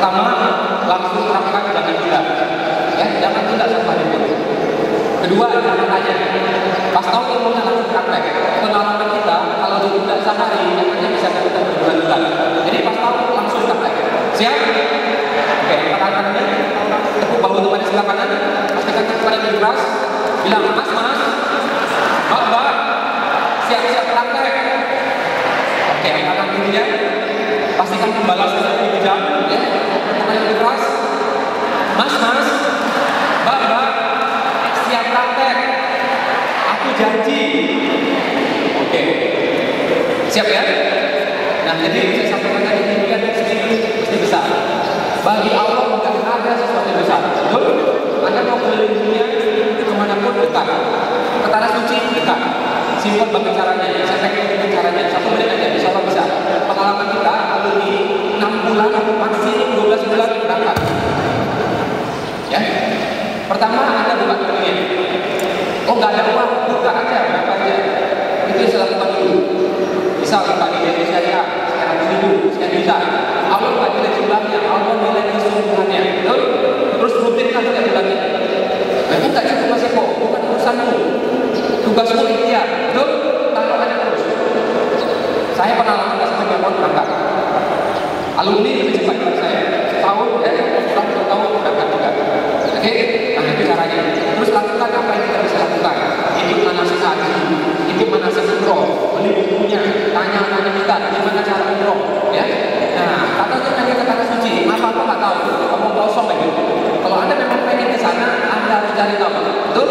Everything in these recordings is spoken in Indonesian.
Pertama, langsung terapkan jangan tunda. Ya, jangan tunda sama pun. Kedua, jangan tanya. Pas tahu ilmunya langsung praktek. Pengalaman kita kalau ditunda sehari, akhirnya bisa kita berbulan-bulan. Jadi pas tahu langsung praktek. Siap? Oke, angkat tangannya, tepuk bahu teman di sebelah kanan, pastikan kepada yang keras, bilang mas, mbak, siap-siap praktek. Oke, angkat kirinya, pastikan pembalasan lebih kejam, ya, teman yang keras, mas, mbak, siap praktek, aku janji. Oke, siap ya? Nah, jadi saya sampaikan tadi impian mesti besar. Bagi Allah bukan ada sesuatu yang besar. Betul? Anda mau keliling dunia kemanapun dekat. Ke tanah suci dekat. Simpel bagi caranya. Saya teknik caranya. 1 menit aja. Insya Allah bisa. Pengalaman kita kalau di 6 bulan maksimum 12 bulan berangkat. Ya. Pertama Anda buka rekening. Oh nggak ada uang, buka aja berapa aja. Itu yang saya lakukan dulu. Misal buka di Indonesia ya, sekian ribu, sekian juta. Allah nggak nilai jumlahnya, Allah nilai keseluruhannya. Betul? Terus rutinkan setiap bulannya. Memang nggak cukup Mas Eko, bukan urusanmu. Tugasmu ikhtiar. Betul? Tangan aja terus. Saya pernah lakukan sampai berapa berangkat. Alumni lebih cepat dari saya. Setahun ya, setelah 2 tahun berangkat juga. Oke? Nah itu caranya. Terus lakukan apa yang kita bisa lakukan. Ikut manasik haji, ikut manasik umroh, beli bukunya, tanya kita gimana cara umroh, ya. Nah, katanya hanya ke tanah suci, apa nggak tahu, kamu kosong aja. Kalau Anda memang pengen ke sana, Anda harus cari tahu, betul?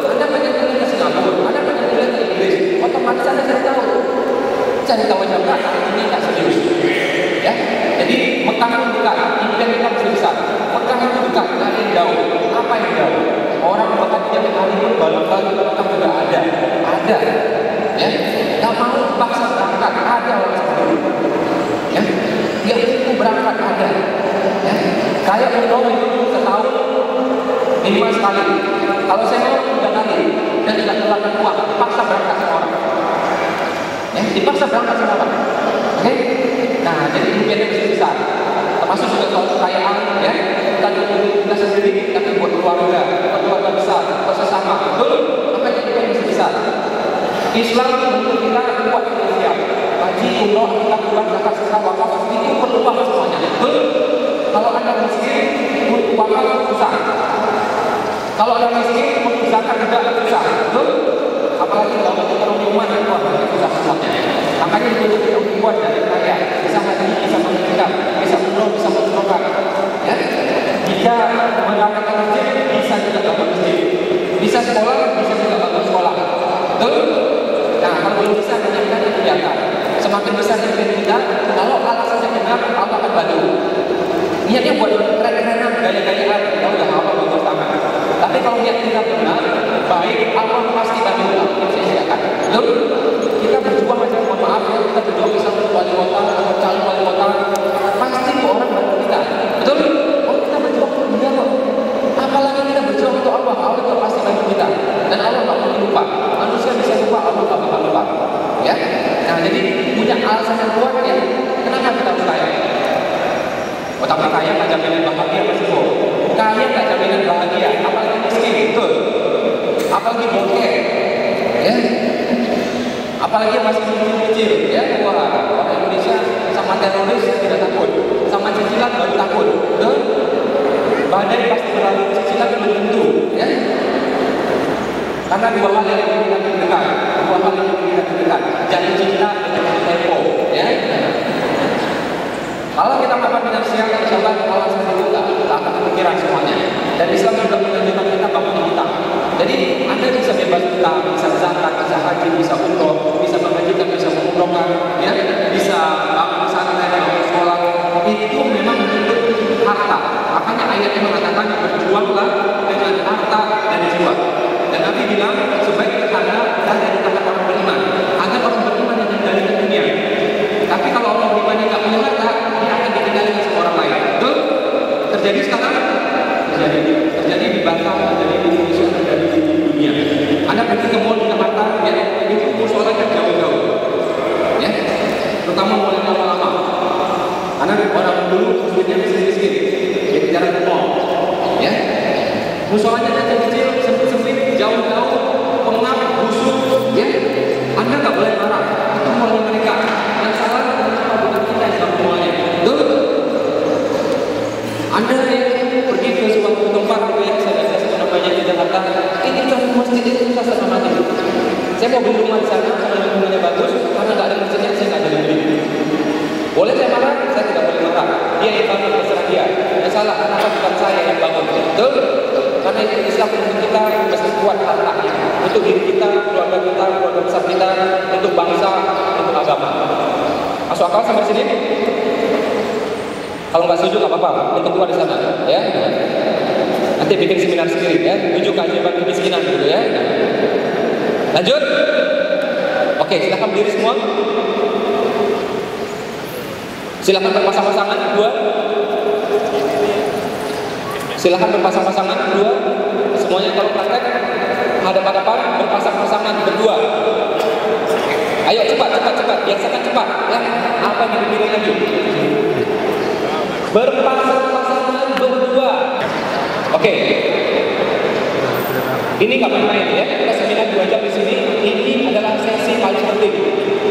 Anda pengen kuliah ke Singapura, Anda pengen kuliah ke Inggris, otomatis Anda cari tahu aja enggak, ini nggak serius, ya. Jadi Mekah itu dekat, impian kita mesti besar. Mekah itu dekat, nggak ada yang jauh. Apa yang jauh? Orang bahkan tiap hari pun balik-balik ke Mekah juga ada, ya. Nggak mau paksa berangkat, ada orang seperti itu, ya. Tiap itu berangkat ada, ya. Kayak umroh itu setahun minimal sekali. Kalau saya mau 3 kali dan tidak keluarkan uang, paksa berangkat semua orang, ya. Dipaksa berangkat semua orang, oke? Nah, jadi impiannya mesti besar. Termasuk juga soal kekayaan, ya. Bukan untuk kita sendiri, tapi buat keluarga besar, buat sesama. Betul? Apa yang impian mesti besar? Islam untuk kita kuat siap. Haji, umroh, kita buat zakat, sedekah, wakaf itu perlu uang semuanya. Betul? Kalau Anda miskin, untuk wakaf susah. Kalau Anda miskin, untuk zakat juga susah. Betul? Apalagi kalau untuk rumah yang kuat, susah semuanya. Makanya itu kita buat dari kaya, bisa haji, bisa meningkat, bisa umroh, bisa menumrohkan, ya. Bisa mendapatkan masjid, bisa juga bangun masjid. Bisa sekolah, bisa juga bangun sekolah. Betul? Nah, kalau belum bisa, kita kerjakan. Semakin besar impian kita, kalau alasannya benar, Allah akan bantu. Niatnya buat keren-kerenan, gaya-gayaan, kita udah apa bagus tangan. Tapi kalau niat kita benar, baik, Allah pasti bantu. Saya silakan. Betul? Kita berjuang aja, mohon maaf ya, kita berjuang bisa untuk wali kota atau calon wali kota, pasti orang bantu kita. Betul? Oh, kita berjuang untuk dia kok. Apalagi kita berjuang untuk Allah, Allah itu pasti bantu kita. Dan Allah nggak mungkin lupa. Manusia bisa lupa, Allah nggak bakal lupa. Ya. Nah, jadi punya alasan yang kuat ya. Kenapa kita harus kaya? Oh, tapi kaya nggak jaminan bahagia Mas Ibu. Kaya nggak jaminan bahagia, apalagi miskin, betul. Apalagi bokeh, ya. Apalagi masih kecil, ya. Wah, orang Indonesia sama teroris tidak takut, sama cicilan baru takut, betul. Badai pasti berlalu, cicilan belum tentu, ya. Karena 2 hal yang kita dengar, 2 hal yang kita dengar, jangan cinta dengan tempo, ya. Kalau kita makan finansial, insya Allah Allah seperti itu tak akan kepikiran semuanya. Dan Islam juga menunjukkan kita bangun hutang. Jadi Anda bisa bebas hutang, bisa zakat, bisa haji, bisa umroh, bisa mengajikan, bisa mengumrohkan, ya, bisa bangun pesantren, bangun sekolah. Itu memang bentuk harta. Makanya ayatnya mengatakan berjuanglah dengan harta dan jiwa. Dan Nabi bilang sebaiknya Anda dari tangan orang beriman, agar orang beriman yang mengendalikan dunia. Tapi kalau orang beriman yang nggak punya harta, dia akan dikendalikan sama orang lain. Betul? Terjadi sekarang? Terjadi di Batam, terjadi di Indonesia, terjadi di dunia. Anda pergi ke mall dengan harta, ya, itu musolanya jauh-jauh, ya. Terutama mall yang lama-lama. Karena orang dulu masjidnya miskin-miskin, jadi jarang ke mall, ya. Musolanya kecil-kecil, sempit-sempit, jauh-jauh, pengap, busuk, ya. Anda nggak boleh marah. Itu maunya mereka. Yang salah kenapa bukan kita yang tahu semuanya? Betul? Anda yang pergi ke suatu tempat, ya, saya namanya di Jakarta, ini kan masjid itu susah sama mati. Saya mau beli rumah di sana karena lingkungannya bagus, karena nggak ada masjidnya saya nggak jadi beli. Boleh saya marah? Saya tidak boleh marah. Dia yang bangun, terserah dia. Yang salah, kenapa bukan saya yang bangun? Betul? Karena itu Islam untuk kita mesti kuat hartanya. Untuk diri kita, keluarga kita, keluarga besar kita, untuk bangsa, untuk agama. Masuk akal sampai sini? Kalau nggak setuju nggak apa-apa, untuk keluar di sana, ya. Nanti bikin seminar sendiri, ya. 7 keajaiban kemiskinan, gitu ya. Lanjut. Oke, silakan berdiri semua. Silakan berpasang-pasangan berdua. Silakan berpasang-pasangan berdua. Semuanya kalau praktek hadap-hadapan berpasang-pasangan berdua. Ayo cepat. Biasakan cepat, ya. Apa yang dipikirin lagi? Berpasang-pasangan berdua. Oke. Ini nggak main-main, ya. Kita seminar 2 jam di sini. Ini adalah sesi paling penting,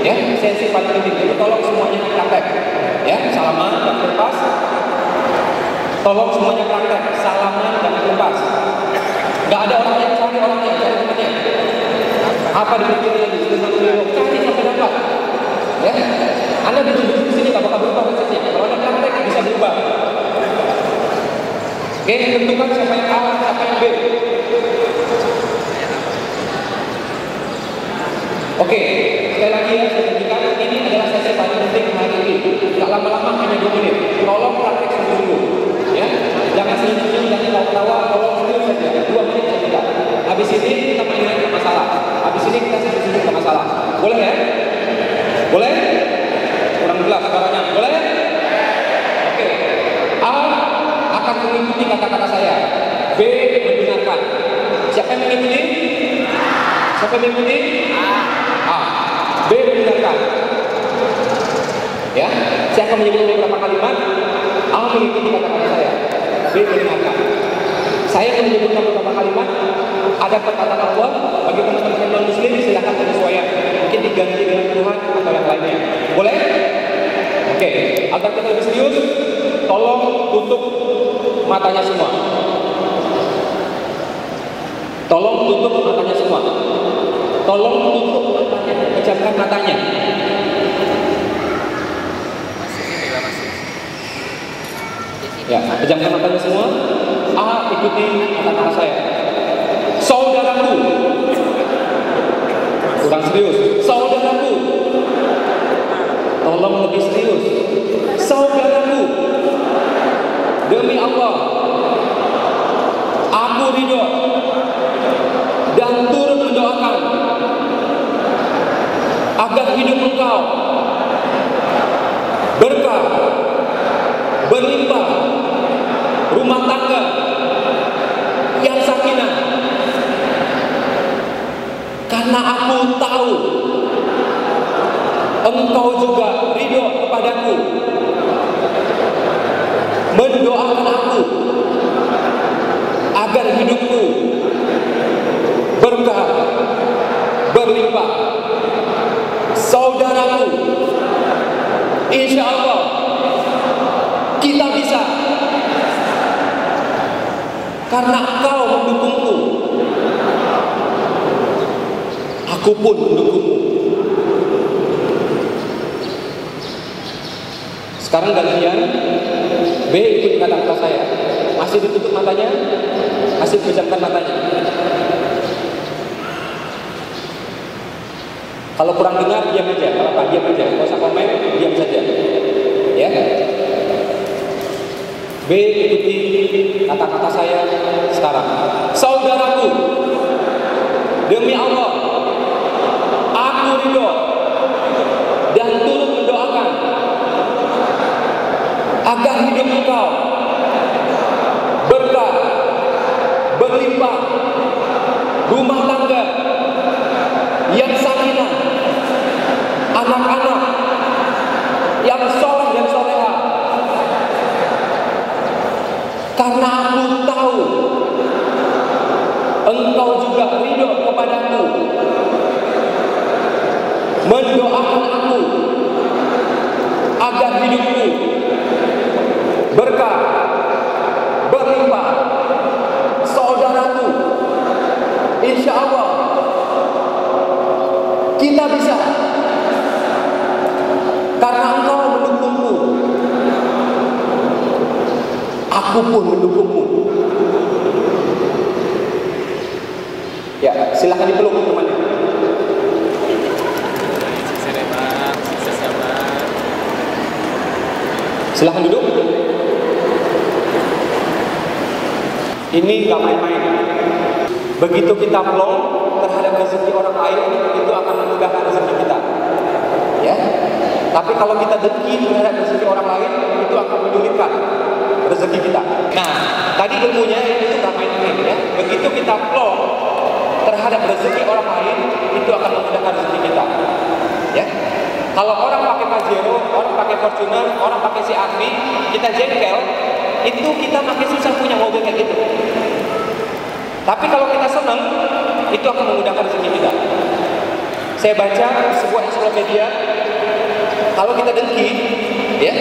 ya. Sesi paling penting. Jadi tolong semuanya praktek, ya. Salaman dan berpas. Tolong semuanya praktek. Salaman dan berpas. Nggak ada orang yang cari orangnya, cari temannya. Apa dipikirin lagi? Cari sampai dapat, ya. Anda duduk di sini nggak bakal berubah resepnya. Kalau Anda praktek bisa berubah. Oke, tentukan siapa yang A, siapa yang B. Oke, sekali lagi ya, saya tunjukkan ini adalah sesi paling penting hari ini. Tidak lama-lama, hanya 2 menit. Tolong praktek sungguh-sungguh, ya. Jangan senyum-senyum, jangan tawa-tawa, tolong serius saja. 2 menit saja. Habis ini kita main-main ke masalah. Habis ini kita senyum-senyum ke masalah. Boleh ya? Boleh? Kurang jelas suaranya. Boleh? Oke. A akan mengikuti kata-kata saya. B mendengarkan. Siapa yang mengikuti? Siapa yang mengikuti? A. B mendengarkan. Ya, saya akan menyebut beberapa kalimat. A mengikuti kata-kata saya. B mendengarkan. Saya akan menyebutkan beberapa kalimat. Ada perkataan Allah bagi teman-teman non-muslim, silakan penyesuaian. Mungkin diganti dengan Tuhan atau yang lainnya. Boleh? Oke. Agar kita lebih serius, tolong tutup matanya semua. Tolong tutup matanya semua. Tolong tutup matanya, pejamkan matanya. Ya, pejamkan matanya semua. A, ikuti kata-kata saya. Saudaraku. Kurang serius. Saudaraku. Tolong lebih serius. Saudaraku. Demi Allah, aku ridho dan turut mendoakan agar hidup engkau berkah, berlimpah, rumah tangga yang sakinah. Karena aku tahu engkau juga ridho kepadaku, mendoakan aku agar hidupku berkah, berlimpah. Saudaraku, insya Allah kita bisa, karena engkau mendukungku, aku pun mendukungmu. Sekarang gantian, B ikuti kata-kata saya. Masih ditutup matanya, masih pejamkan matanya. Kalau kurang dengar, diam aja. Kalau apa, diam aja. Kalau usah komen, diam saja. Ya. B ikuti kata-kata saya sekarang. Saudaraku, demi Allah, aku ridho dan turut mendoakan agar hidup engkau berkah, berlimpah, rumah tangga yang sakinah, anak-anak yang soleh dan soleha, karena aku tahu engkau juga ridho kepadaku, mendoakan aku agar hidupku berkah, berlimpah. Saudaraku, insya Allah kita bisa, karena engkau mendukungku, aku pun mendukungmu. Ya, silahkan dipeluk temannya. Silahkan duduk. Ini gak main-main. Begitu kita plong terhadap rezeki orang lain, itu akan memudahkan rezeki kita. Ya. Tapi kalau kita dengki terhadap rezeki orang lain, itu akan menyulitkan rezeki kita. Nah, tadi ilmunya itu gak main-main ya. Begitu kita plong terhadap rezeki orang lain, itu akan memudahkan rezeki kita. Ya. Kalau orang pakai Pajero, orang pakai Fortuner, orang pakai CR-V, kita jengkel, itu kita makin susah punya mobil kayak gitu. Tapi kalau kita senang, itu akan memudahkan rezeki kita. Saya baca sebuah ensiklopedia, kalau kita dengki, ya,